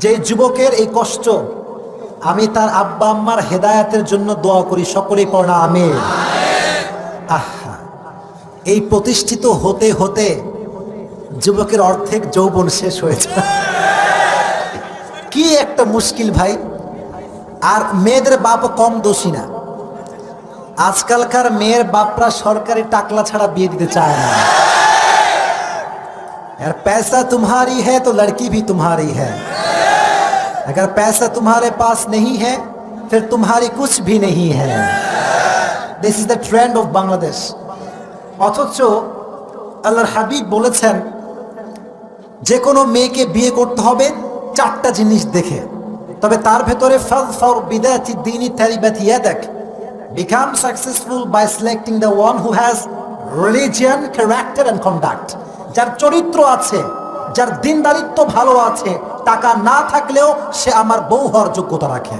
যে যুবকের এই কষ্ট, আমি তার আব্বা আম্মার হেদায়েতের জন্য দোয়া করি, সকলেই পড়া আমিন। আহা, এই প্রতিষ্ঠিত হতে হতে যুবকের অর্ধেক যৌবন শেষ হয়েছে। কি একটা মুশকিল ভাই। আর মেয়েদের বাপও কম দোষী না। আজকালকার মেয়ের বাপরা সরকারি টাকলা ছাড়া বিয়ে দিতে চায় না। यार पैसा तुम्हारी है तो लड़की भी तुम्हारी है, अगर पैसा तुम्हारे पास नहीं है फिर तुम्हारी कुछ भी नहीं है। This is the trend of Bangladesh. অথচ আল্লাহর হাবিব বলেছেন যে কোনো মেয়েকে বিয়ে করতে হবে চারটা জিনিস দেখে, তবে তার ভেতরে ফাযফার বিদাতি দ্বীনি তারিবাত ইয়াদাক, become successful by selecting the one who has religion, character and conduct। যার চরিত্র আছে, যার দিনদারিত্ব ভালো আছে, টাকা না থাকলেও সে আমার বউ হওয়ার যোগ্যতা রাখে।